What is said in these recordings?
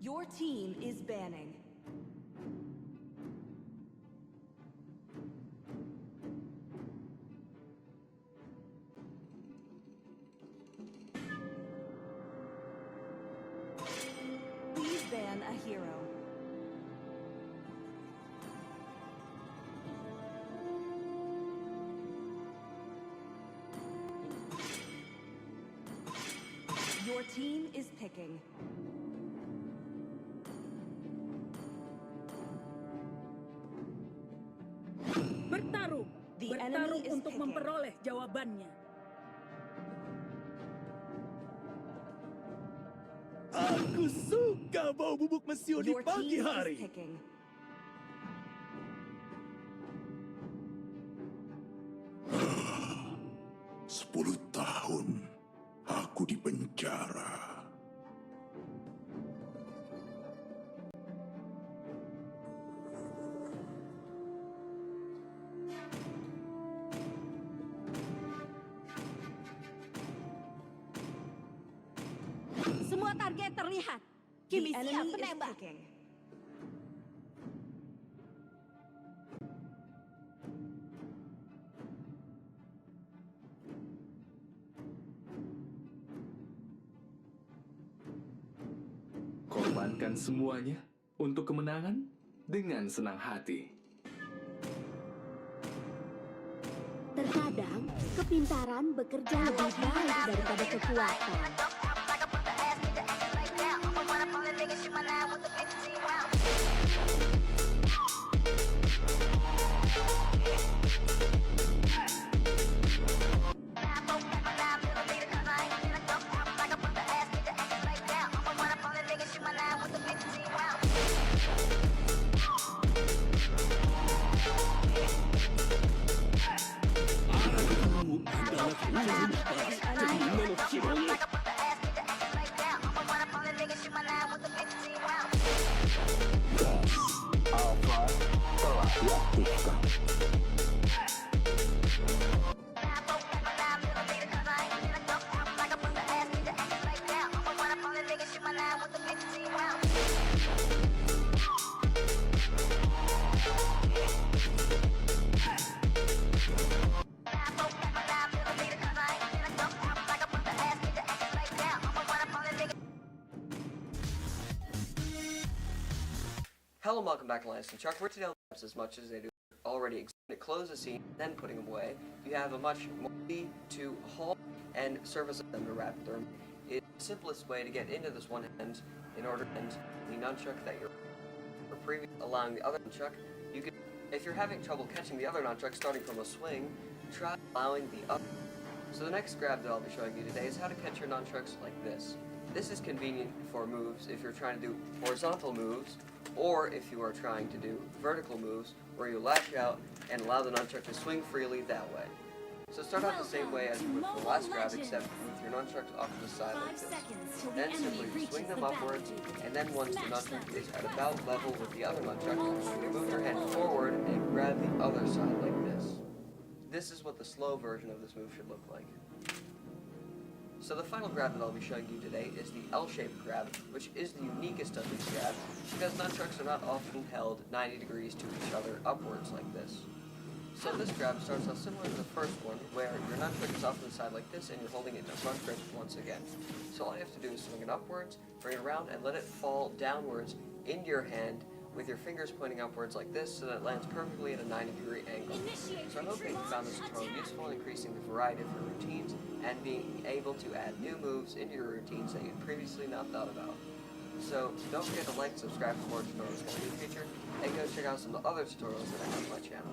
Your team is banning. Please ban a hero. Your team is picking. Bertarung untuk memperoleh jawabannya. Aku suka bau bubuk mesiu di pagi hari. 10 tahun aku di penjara. Semua target terlihat. Kini siap menembak. Korbankan semuanya untuk kemenangan dengan senang hati. Terkadang, kepintaran bekerja lebih baik daripada kekuatan. Hello and welcome back to Lance and Chuck. We're today as much as they do already to close the scene, then putting them away. You have a much more easy to haul and service them to wrap them. It's the simplest way to get into this one hand in order to end the nunchuck that you're previous, allowing the other nunchuck. You can, if you're having trouble catching the other nunchuck starting from a swing, try allowing the other. So the next grab that I'll be showing you today is how to catch your nunchucks like this. This is convenient for moves if you're trying to do horizontal moves, or if you are trying to do vertical moves where you lash out and allow the nunchuck to swing freely that way. So start out the same way as with the last grab, except with your nunchucks off to the side like this. Then simply swing them upwards, and then once the nunchuck is at about level with the other nunchuck, you move your hand forward and grab the other side like this. This is what the slow version of this move should look like. So the final grab that I'll be showing you today is the L-shaped grab, which is the uniquest of these grabs, because nunchucks are not often held 90 degrees to each other upwards like this. So this grab starts out similar to the first one, where your nunchuck is off to the side like this, and you're holding it in a front grip once again. So all you have to do is swing it upwards, bring it around, and let it fall downwards into your hand, with your fingers pointing upwards like this, so that it lands perfectly at a 90-degree angle. So I hope that you found this tutorial useful in increasing the variety of your routines and being able to add new moves into your routines that you'd previously not thought about. So don't forget to like and subscribe for more tutorials in the future, and go check out some of the other tutorials that I have on my channel.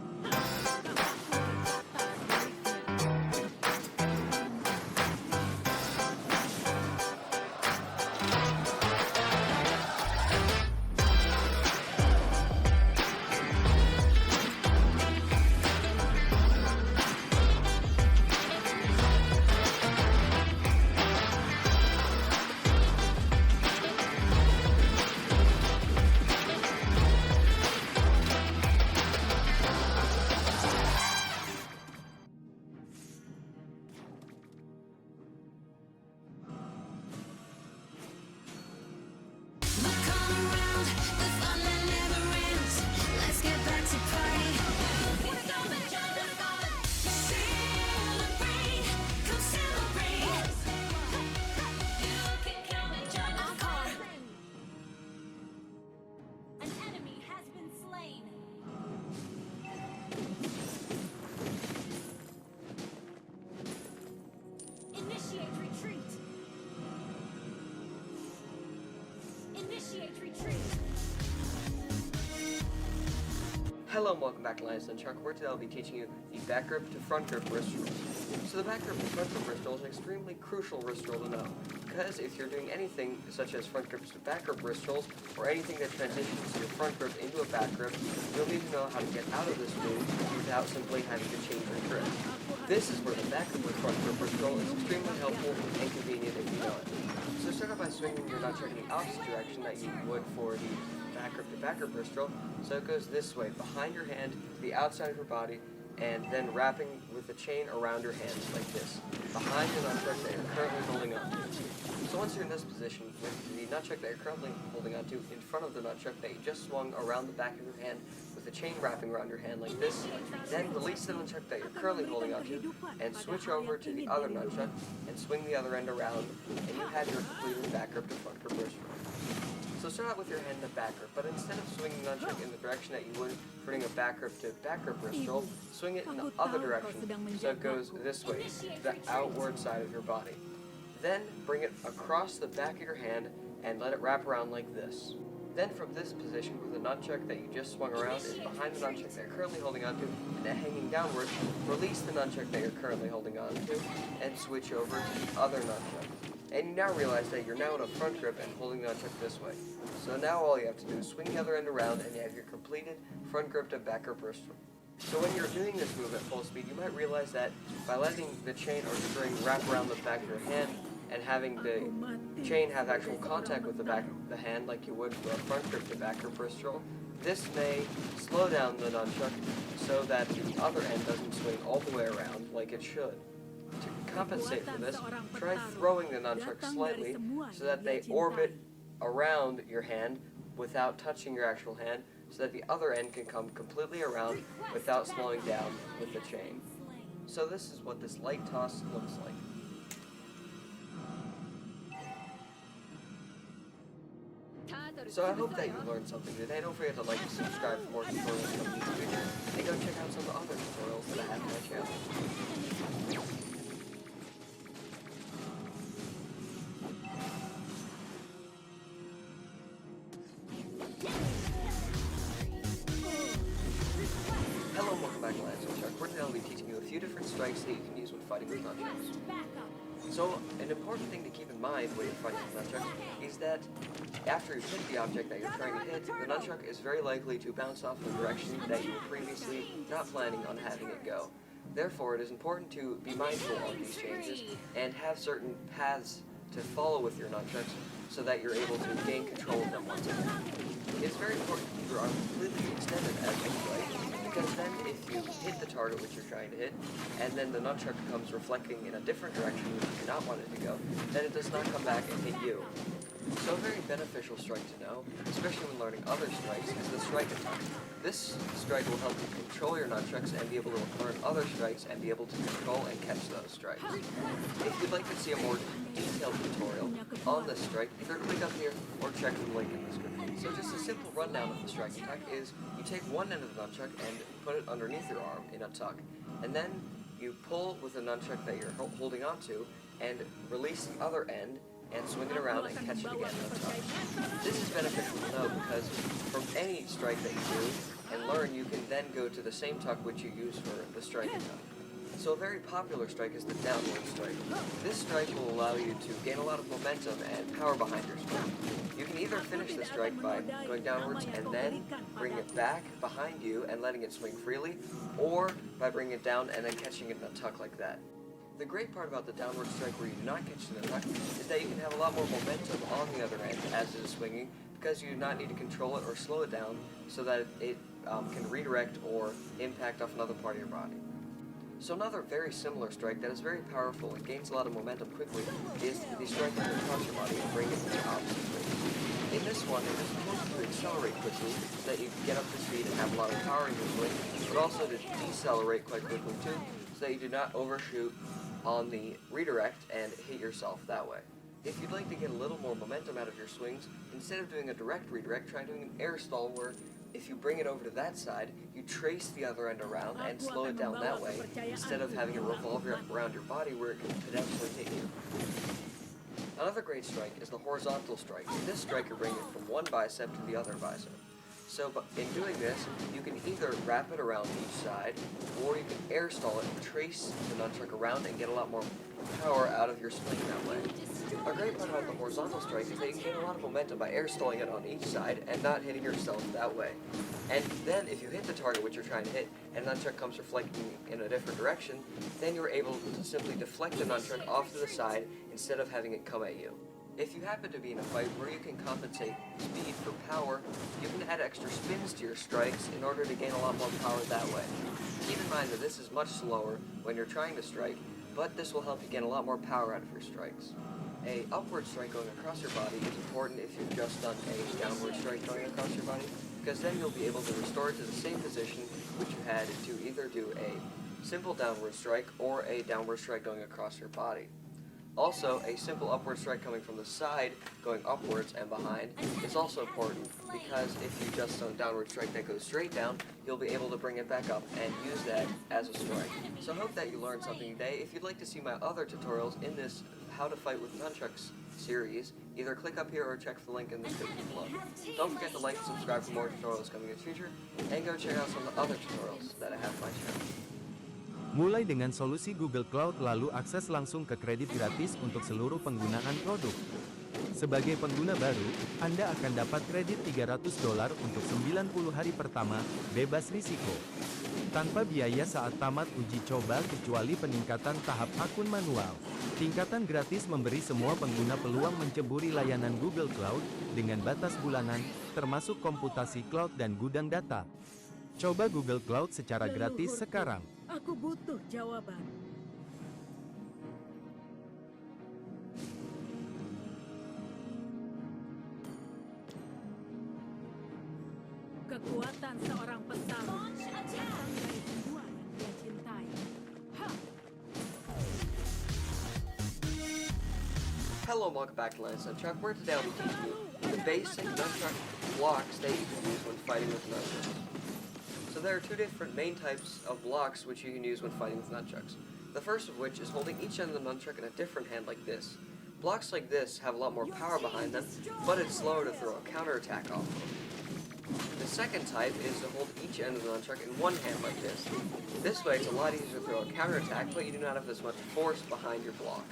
Initiate retreat. Initiate retreat. Hello and welcome back to Linus and Chuck, where today I'll be teaching you the back grip to front grip wrist rolls. So the back grip to front grip wrist roll is an extremely crucial wrist roll to know, because if you're doing anything such as front grips to back grip wrist rolls, or anything that transitions your front grip into a back grip, you'll need to know how to get out of this move without simply having to change your grip. This is where the back grip to front grip wrist roll is extremely helpful and convenient if you know it. So start off by swinging your nunchuck in the opposite direction that you would for the back grip wrist roll. So it goes this way, behind your hand to the outside of your body, and then wrapping with the chain around your hands like this, behind the nunchuck that you're currently holding on to. So once you're in this position, with the nunchuck that you're currently holding on to in front of the nunchuck that you just swung around the back of your hand, with the chain wrapping around your hand like this, then release the nunchuck that you're currently holding on to, and switch over to the other nunchuck, and swing the other end around, and you have your completed back grip to front grip wrist roll. So start out with your hand in the back grip, but instead of swinging the nunchuck in the direction that you would for doing a back grip to back grip wrist roll, swing it in the other direction, so it goes this way, to the outward side of your body. Then bring it across the back of your hand and let it wrap around like this. Then from this position, where the nunchuck that you just swung around is behind the nunchuck that you're currently holding onto and then hanging downward, release the nunchuck that you're currently holding onto and switch over to the other nunchuck. And you now realize that you're now in a front grip and holding the nunchuck this way. So now all you have to do is swing the other end around and you have your completed front grip to back grip wrist roll. So when you're doing this move at full speed, you might realize that by letting the chain or string wrap around the back of your hand and having the chain have actual contact with the back of the hand like you would for a front grip to back grip wrist roll, this may slow down the nunchuck so that the other end doesn't swing all the way around like it should. To compensate for this, try throwing the nunchuck slightly so that they orbit around your hand without touching your actual hand, so that the other end can come completely around without slowing down with the chain. So this is what this light toss looks like. So I hope that you learned something today. Don't forget to like and subscribe for more tutorials coming in the future, and go check out some of the other tutorials that I have on my channel. Hello and welcome back to Linus and Chuck. Where today I'll be teaching you a few different strikes that you can use when fighting with nunchucks. So, an important thing to keep in mind when you're fighting with nunchucks is that after you hit the object that you're trying to hit, the nunchuck is very likely to bounce off in the direction that you were previously not planning on having it go. Therefore, it is important to be mindful of these changes and have certain paths to follow with your nunchucks so that you're able to gain control of them once again. It's very important to keep your arm completely extended as you strike, because then if you hit the target which you're trying to hit, and then the nunchuck comes reflecting in a different direction which you do not want it to go, then it does not come back and hit you. So a very beneficial strike to know, especially when learning other strikes, is the strike attack. This strike will help you control your nunchucks and be able to learn other strikes and be able to control and catch those strikes. If you'd like to see a more detailed tutorial on this strike, either click up here or check the link in the description. So just a simple rundown of the strike attack is you take one end of the nunchuck and put it underneath your arm in a tuck, and then you pull with the nunchuck that you're holding onto and release the other end and swing it around and catch it again in a tuck. This is beneficial to know because from any strike that you do and learn, you can then go to the same tuck which you use for the strike attack. So a very popular strike is the downward strike. This strike will allow you to gain a lot of momentum and power behind your strike. You can either finish the strike by going downwards and then bring it back behind you and letting it swing freely, or by bringing it down and then catching it in a tuck like that. The great part about the downward strike where you do not catch it in a tuck is that you can have a lot more momentum on the other end as it is swinging, because you do not need to control it or slow it down so that it can redirect or impact off another part of your body. So another very similar strike that is very powerful and gains a lot of momentum quickly is the strike that will cross your body and bring it to the opposite way. In this one, it is important to accelerate quickly so that you can get up to speed and have a lot of power in your swing, but also to decelerate quite quickly too, so that you do not overshoot on the redirect and hit yourself that way. If you'd like to get a little more momentum out of your swings, instead of doing a direct redirect, try doing an air stall where if you bring it over to that side, you trace the other end around and slow it down that way, instead of having it revolve around your body where it can potentially hit you. Another great strike is the horizontal strike. In this strike, you're bringing it from one bicep to the other bicep. So in doing this, you can either wrap it around each side, or you can air stall it and trace the nunchuck around and get a lot more power out of your swing that way. A great part about the horizontal strike is that you can gain a lot of momentum by air stalling it on each side and not hitting yourself that way. And then if you hit the target which you're trying to hit, and the nunchuck comes reflecting in a different direction, then you're able to simply deflect the nunchuck off to the side instead of having it come at you. If you happen to be in a fight where you can compensate speed for power, you can add extra spins to your strikes in order to gain a lot more power that way. Keep in mind that this is much slower when you're trying to strike, but this will help you gain a lot more power out of your strikes. A upward strike going across your body is important if you've just done a downward strike going across your body, because then you'll be able to restore it to the same position which you had to either do a simple downward strike or a downward strike going across your body. Also, a simple upward strike coming from the side, going upwards and behind, is also important because if you just done a downward strike that goes straight down, you'll be able to bring it back up and use that as a strike. So I hope that you learned something today. If you'd like to see my other tutorials in this How to Fight with Nunchucks series, either click up here or check the link in the description below. Don't forget to like and subscribe for more tutorials coming in the future, and go check out some of the other tutorials that I have on my channel. Mulai dengan solusi Google Cloud lalu akses langsung ke kredit gratis untuk seluruh penggunaan produk. Sebagai pengguna baru, Anda akan dapat kredit $300 untuk 90 hari pertama, bebas risiko. Tanpa biaya saat tamat uji coba kecuali peningkatan tahap akun manual. Tingkatan gratis memberi semua pengguna peluang menceburi layanan Google Cloud dengan batas bulanan, termasuk komputasi cloud dan gudang data. Coba Google Cloud secara gratis sekarang. Aku butuh jawaban. Kekuatan seorang petarung datang dari semua yang dia cintai. Hello and welcome back to Lance Nunchuck, where today I'll be teaching you the basic nunchuck blocks that you can use when fighting with nunchucks. So there are two different main types of blocks which you can use when fighting with nunchucks. The first of which is holding each end of the nunchuck in a different hand like this. Blocks like this have a lot more power behind them, but it's slower to throw a counterattack off of. The second type is to hold each end of the nunchuck in one hand like this. This way it's a lot easier to throw a counterattack, but you do not have as much force behind your block.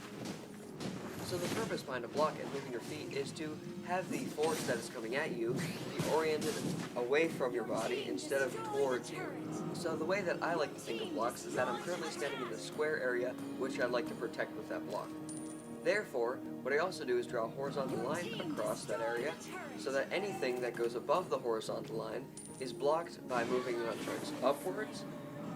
So the purpose behind a block and moving your feet is to have the force that is coming at you be oriented away from your body instead of towards you. So the way that I like to think of blocks is that I'm currently standing in the square area which I'd like to protect with that block. Therefore, what I also do is draw a horizontal line across that area so that anything that goes above the horizontal line is blocked by moving the nunchucks upwards,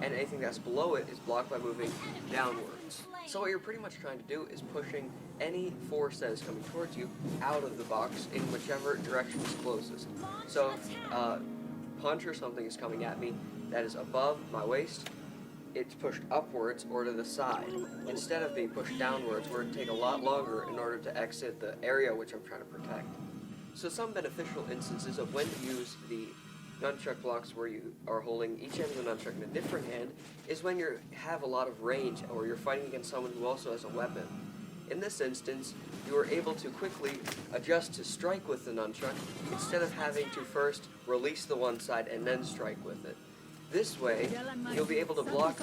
and anything that's below it is blocked by moving downwards. So what you're pretty much trying to do is pushing any force that is coming towards you out of the box in whichever direction is closest. So if a punch or something is coming at me that is above my waist, it's pushed upwards or to the side, instead of being pushed downwards where it would take a lot longer in order to exit the area which I'm trying to protect. So some beneficial instances of when to use the nunchuck blocks where you are holding each end of the nunchuck in a different hand is when you have a lot of range or you're fighting against someone who also has a weapon. In this instance, you are able to quickly adjust to strike with the nunchuck instead of having to first release the one side and then strike with it. This way, you'll be able to block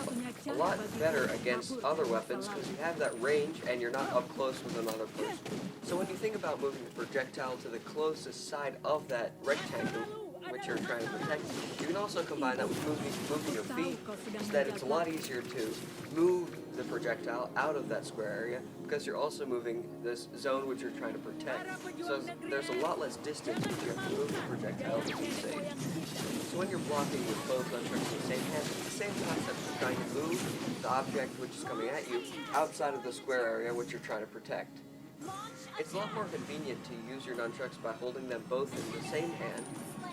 a lot better against other weapons because you have that range and you're not up close with another person. So when you think about moving the projectile to the closest side of that rectangle, which you're trying to protect, you can also combine that with moving your feet so that it's a lot easier to move the projectile out of that square area because you're also moving this zone which you're trying to protect. So there's a lot less distance which you have to move the projectile to be safe. So when you're blocking with both nunchucks in the same hand, it's the same concept of trying to move the object which is coming at you outside of the square area which you're trying to protect. It's a lot more convenient to use your nunchucks by holding them both in the same hand.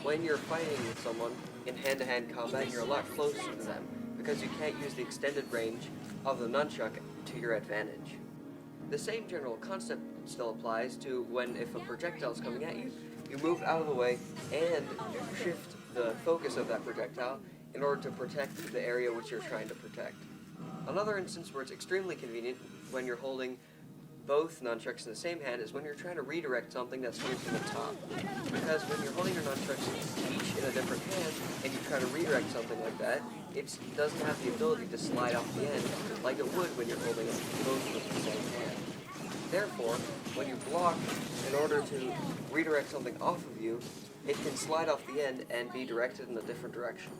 When you're fighting with someone in hand-to-hand combat, you're a lot closer to them because you can't use the extended range of the nunchuck to your advantage. The same general concept still applies to when if a projectile is coming at you, you move out of the way and shift the focus of that projectile in order to protect the area which you're trying to protect. Another instance where it's extremely convenient when you're holding both nunchucks in the same hand is when you're trying to redirect something that's coming from the top. Because when you're holding your nunchucks each in a different hand and you try to redirect something like that, it doesn't have the ability to slide off the end like it would when you're holding both with the same hand. Therefore, when you block, in order to redirect something off of you, it can slide off the end and be directed in a different direction.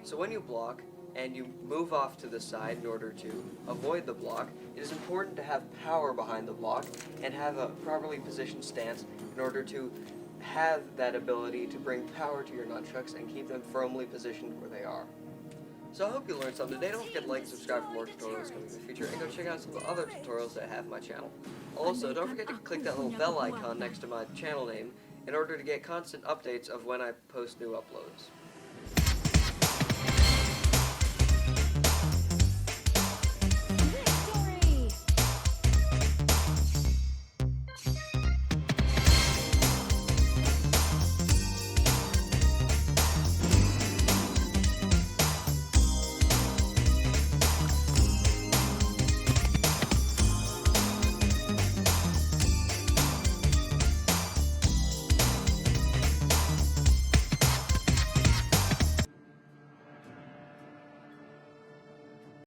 So when you block, and you move off to the side in order to avoid the block, it is important to have power behind the block and have a properly positioned stance in order to have that ability to bring power to your nunchucks and keep them firmly positioned where they are. So I hope you learned something today. Don't forget to like and subscribe for more tutorials coming in the future, and go check out some of the other tutorials that I have on my channel. Also, don't forget to click that little bell icon next to my channel name in order to get constant updates of when I post new uploads.